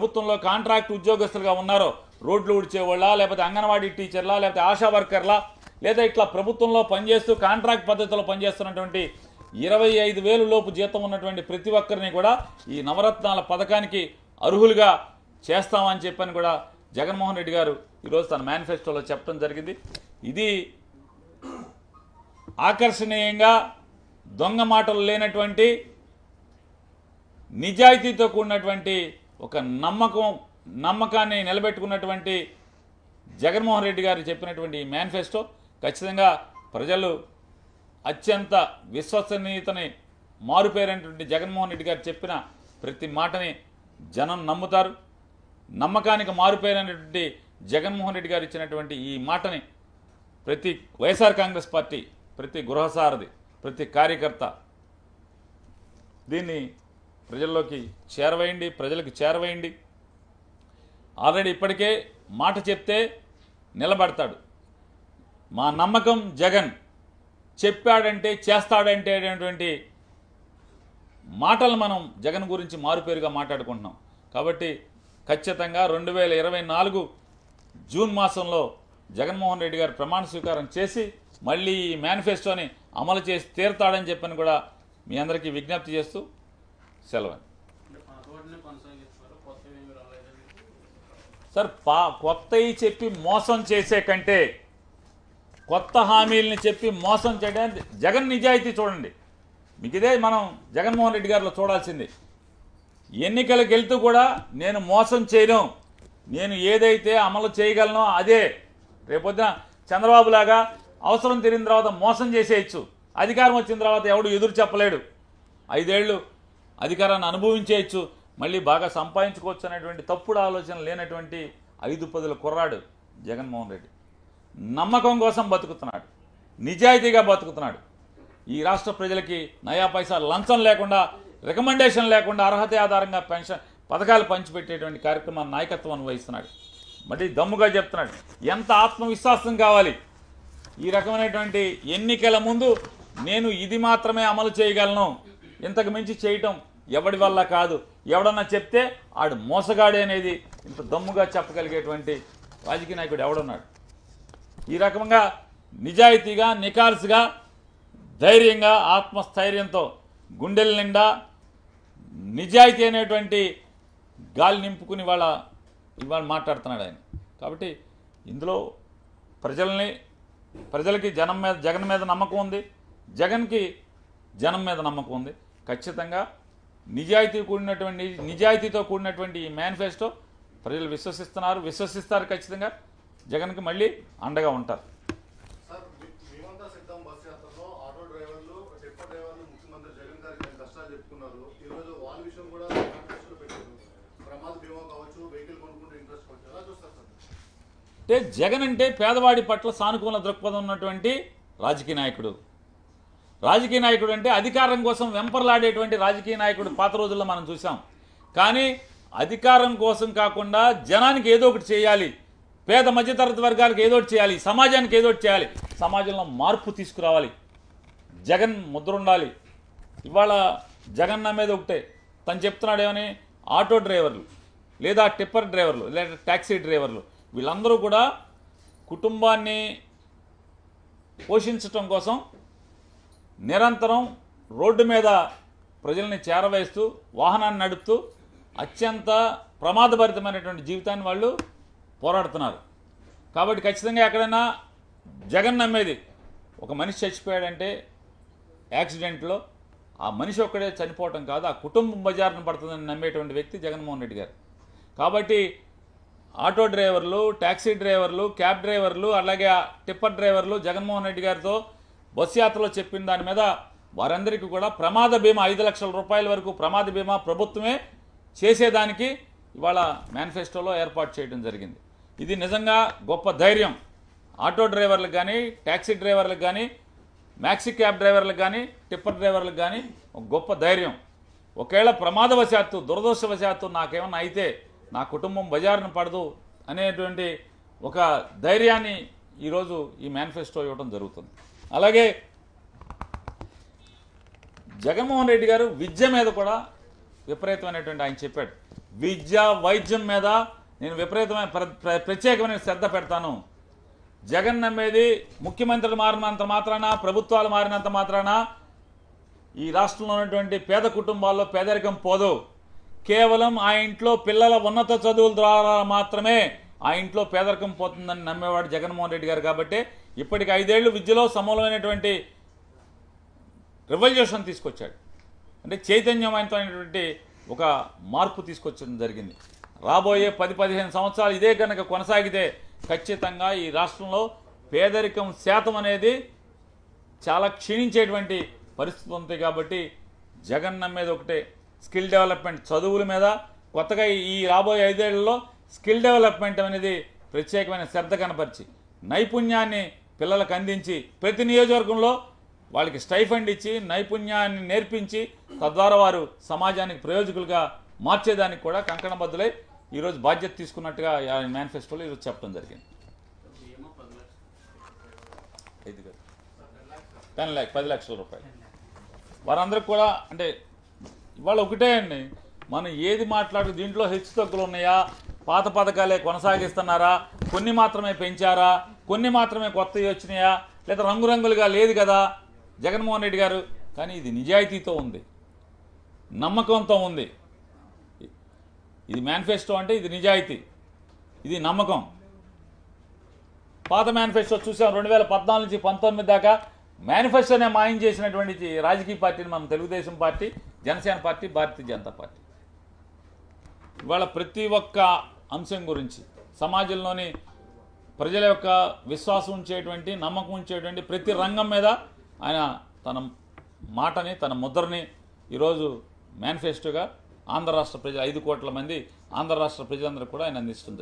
ప్రభుత్వంలో కాంట్రాక్ట్ ఉద్యోగస్తులుగా ఉన్నారో రోడ్లు ఊడ్చేవాళ్ళ, లేకపోతే అంగన్వాడీ టీచర్లా, లేకపోతే ఆశా వర్కర్లా, లేదా ఇట్లా ప్రభుత్వంలో పనిచేస్తూ కాంట్రాక్ట్ పద్ధతిలో పనిచేస్తున్నటువంటి 25,000 లోపు జీతం ఉన్నటువంటి ప్రతి ఒక్కరిని కూడా ఈ నవరత్నాల పథకానికి అర్హులుగా చేస్తామని చెప్పని కూడా జగన్మోహన్ రెడ్డి గారు ఈరోజు తన మేనిఫెస్టోలో చెప్పడం జరిగింది. ఇది ఆకర్షణీయంగా దొంగ మాటలు లేనటువంటి నిజాయితీతో కూడినటువంటి ఒక నమ్మకాన్ని నిలబెట్టుకున్నటువంటి జగన్మోహన్ రెడ్డి గారు చెప్పినటువంటి ఈ మేనిఫెస్టో ఖచ్చితంగా ప్రజలు అత్యంత విశ్వసనీయతని మారుపేరైనటువంటి జగన్మోహన్ రెడ్డి గారు చెప్పిన ప్రతి మాటని జనం నమ్ముతారు. నమ్మకానికి మారుపేరైనటువంటి జగన్మోహన్ రెడ్డి గారు ఇచ్చినటువంటి ఈ మాటని ప్రతి వైఎస్ఆర్ కాంగ్రెస్ పార్టీ, ప్రతి గృహసారథి, ప్రతి కార్యకర్త దీన్ని ప్రజల్లోకి చేరవేయండి, ప్రజలకు చేరవేయండి. ఆల్రెడీ ఇప్పటికే మాట చెప్తే నిలబడతాడు. మా నమ్మకం జగన్, చెప్పాడంటే చేస్తాడంటే అనేటువంటి మాటలు మనం జగన్ గురించి మారుపేరుగా మాట్లాడుకుంటున్నాం. కాబట్టి ఖచ్చితంగా 2024 జూన్ మాసంలో జగన్మోహన్ రెడ్డి గారు ప్రమాణ స్వీకారం చేసి మళ్ళీ ఈ మేనిఫెస్టోని అమలు చేసి తీరుతాడని చెప్పని కూడా మీ అందరికీ విజ్ఞప్తి చేస్తూ సెలవు. సార్, కొత్తవి చెప్పి మోసం చేసే కంటే కొత్త హామీలని చెప్పి మోసం చేయడానికి జగన్ నిజాయితీ చూడండి. మీకు ఇదే మనం జగన్మోహన్ రెడ్డి గారిలో చూడాల్సింది. ఎన్నికలకు వెళ్తూ కూడా నేను మోసం చేయను, నేను ఏదైతే అమలు చేయగలనో అదే. రేపొద్దున చంద్రబాబు లాగా అవసరం తీరిన తర్వాత మోసం చేసేయచ్చు, అధికారం వచ్చిన తర్వాత ఎవడు ఎదురు చెప్పలేడు, 5 ఏళ్ళు అధికారాన్ని అనుభవించేయచ్చు, మళ్ళీ బాగా సంపాదించుకోవచ్చు అనేటువంటి తప్పుడు ఆలోచన లేనటువంటి 5 కుర్రాడు జగన్మోహన్ రెడ్డి. నమ్మకం కోసం బతుకుతున్నాడు, నిజాయితీగా బతుకుతున్నాడు. ఈ రాష్ట్ర ప్రజలకి నయా పైసా లంచం లేకుండా, రికమెండేషన్ లేకుండా అర్హత ఆధారంగా పెన్షన్ పథకాలు పంచిపెట్టేటువంటి కార్యక్రమాన్ని నాయకత్వం వహిస్తున్నాడు. మరి దమ్ముగా చెప్తున్నాడు. ఎంత ఆత్మవిశ్వాసం కావాలి ఈ రకమైనటువంటి ఎన్నికల ముందు, నేను ఇది మాత్రమే అమలు చేయగలను, ఇంతకు మించి చేయటం ఎవడి వల్ల కాదు, ఎవడన్నా చెప్తే ఆడు మోసగాడే అనేది ఇంత దమ్ముగా చెప్పగలిగేటువంటి రాజకీయ నాయకుడు ఎవడున్నాడు? ఈ రకంగా నిజాయితీగా, నికార్సుగా, ధైర్యంగా, ఆత్మస్థైర్యంతో గుండెల నిండా నిజాయితీ అనేటువంటి గాలి నింపుకుని ఇవాళ మాట్లాడుతున్నాడు ఆయన. కాబట్టి ఇందులో ప్రజలకి జగన్ మీద నమ్మకం ఉంది, జగన్కి జనం మీద నమ్మకం ఉంది. ఖచ్చితంగా నిజాయితీతో కూడినటువంటి ఈ మేనిఫెస్టో ప్రజలు విశ్వసిస్తారు. ఖచ్చితంగా జగన్కి మళ్ళీ అండగా ఉంటారు. అంటే జగన్ అంటే పేదవాడి పట్ల సానుకూల దృక్పథం ఉన్నటువంటి రాజకీయ నాయకుడు అంటే అధికారం కోసం వెంపర్లాడేటువంటి రాజకీయ నాయకుడు పాత రోజుల్లో మనం చూసాం. కానీ అధికారం కోసం కాకుండా జనానికి ఏదో ఒకటి చేయాలి, పేద మధ్యతరగతి వర్గాలకు ఏదో ఒకటి చేయాలి, సమాజానికి ఏదో ఒకటి చేయాలి, సమాజంలో మార్పు తీసుకురావాలి, జగన్ ముద్ర ఉండాలి. ఇవాళ జగన్ నమ్మేది ఒకటే, తను చెప్తున్నాడు ఏమని, ఆటో డ్రైవర్లు లేదా టిప్పర్ డ్రైవర్లు లేదా ట్యాక్సీ డ్రైవర్లు వీళ్ళందరూ కూడా కుటుంబాన్ని పోషించటం కోసం నిరంతరం రోడ్డు మీద ప్రజల్ని చేరవేస్తూ వాహనాన్ని నడుపుతూ అత్యంత ప్రమాదభరితమైనటువంటి జీవితాన్ని వాళ్ళు పోరాడుతున్నారు. కాబట్టి ఖచ్చితంగా ఎక్కడైనా జగన్ నమ్మేది, ఒక మనిషి చచ్చిపోయాడంటే యాక్సిడెంట్లో ఆ మనిషి ఒక్కడే చనిపోవటం కాదు, ఆ కుటుంబం బజారును పడుతుందని నమ్మేటువంటి వ్యక్తి జగన్మోహన్ రెడ్డి గారు. కాబట్టి ఆటో డ్రైవర్లు, ట్యాక్సీ డ్రైవర్లు, క్యాబ్ డ్రైవర్లు, అలాగే టిప్పర్ డ్రైవర్లు జగన్మోహన్ రెడ్డి గారితో బస్సు యాత్రలో చెప్పిన దాని మీద వారందరికీ కూడా ప్రమాద బీమా 5 లక్షల రూపాయల వరకు ప్రమాద బీమా ప్రభుత్వమే చేసేదానికి ఇవాళ మేనిఫెస్టోలో ఏర్పాటు చేయడం జరిగింది. ఇది నిజంగా గొప్ప ధైర్యం. ఆటో డ్రైవర్లకు కానీ, ట్యాక్సీ డ్రైవర్లకు కానీ, మ్యాక్సీ క్యాబ్ డ్రైవర్లకు కానీ, టిప్పర్ డ్రైవర్లకు కానీ ఒక గొప్ప ధైర్యం. ఒకవేళ ప్రమాదవశాత్తు, దురదృష్టవశాత్తు నాకేమన్నా అయితే నా కుటుంబం బజారును పడదు అనేటువంటి ఒక ధైర్యాన్ని ఈరోజు ఈ మేనిఫెస్టో ఇవ్వడం జరుగుతుంది. అలాగే జగన్మోహన్ రెడ్డి గారు విద్య మీద కూడా విపరీతమైనటువంటి ఆయన చెప్పాడు, విద్య వైద్యం మీద నేను విపరీతమైన ప్రత్యేకమైన శ్రద్ధ పెడతాను. జగన్ నమ్మేది ముఖ్యమంత్రులు మారినంత మాత్రాన, ప్రభుత్వాలు మారినంత మాత్రాన ఈ రాష్ట్రంలో ఉన్నటువంటి పేద కుటుంబాల్లో పేదరికం పోదు. కేవలం ఆ ఇంట్లో పిల్లల ఉన్నత చదువుల ద్వారా మాత్రమే ఆ ఇంట్లో పేదరికం పోతుందని నమ్మేవాడు జగన్మోహన్ రెడ్డి గారు. కాబట్టి ఇప్పటికి 5 ఏళ్లు విద్యలో సమూలమైనటువంటి రెవల్యూషన్ తీసుకొచ్చాడు. అంటే చైతన్యవంతమైనటువంటి ఒక మార్పు తీసుకొచ్చడం జరిగింది. రాబోయే 10-15 సంవత్సరాలు ఇదే కనుక కొనసాగితే ఖచ్చితంగా ఈ రాష్ట్రంలో పేదరికం శాతం అనేది చాలా క్షీణించేటువంటి పరిస్థితి ఉంది. కాబట్టి జగన్ నమ్మేది ఒకటే, స్కిల్ డెవలప్మెంట్. చదువుల మీద కొత్తగా ఈ రాబోయే 5 ఏళ్లలో స్కిల్ డెవలప్మెంట్ అనేది ప్రత్యేకమైన శ్రద్ధ కనపరిచి నైపుణ్యాన్ని పిల్లలకు అందించి ప్రతి నియోజకవర్గంలో వాళ్ళకి స్టైఫండ్ ఇచ్చి నైపుణ్యాన్ని నేర్పించి తద్వారా వారు సమాజానికి ప్రయోజకులుగా మార్చేదానికి కూడా కంకణబద్దులై ఈరోజు బాధ్యత తీసుకున్నట్టుగా మేనిఫెస్టోలో ఈరోజు చెప్పడం జరిగింది. 10 లక్షల రూపాయలు వారందరికి కూడా. అంటే ఇవాళ ఒకటే అండి, మనం ఏది మాట్లాడు దీంట్లో హెచ్చు తగ్గులు ఉన్నాయా, పాత పథకాలే కొనసాగిస్తున్నారా, కొన్ని మాత్రమే పెంచారా, కొన్ని మాత్రమే కొత్తవి వచ్చినాయా, లేదా రంగురంగులుగా లేదు కదా జగన్మోహన్ రెడ్డి గారు. కానీ ఇది నిజాయితీతో ఉంది, నమ్మకంతో ఉంది. ఇది మేనిఫెస్టో అంటే ఇది నిజాయితీ, ఇది నమ్మకం. పాత మేనిఫెస్టో చూసాం 2014 నుంచి 19 దాకా మేనిఫెస్టోనే మాయం చేసినటువంటి రాజకీయ పార్టీని మనం Telugu Desam party, Janasena party, Bharatiya Janata party. ఇవాళ ప్రతి ఒక్క అంశం గురించి సమాజంలోని ప్రజల యొక్క విశ్వాసం ఉంచేటువంటి, నమ్మకం ఉంచేటువంటి ప్రతి రంగం మీద ఆయన తన మాటని, తన ముద్రని ఈరోజు మేనిఫెస్టోగా ఆంధ్ర రాష్ట్ర ప్రజలు 5 కోట్ల మంది ఆంధ్ర రాష్ట్ర ప్రజలందరూ కూడా ఆయన అందిస్తుంది.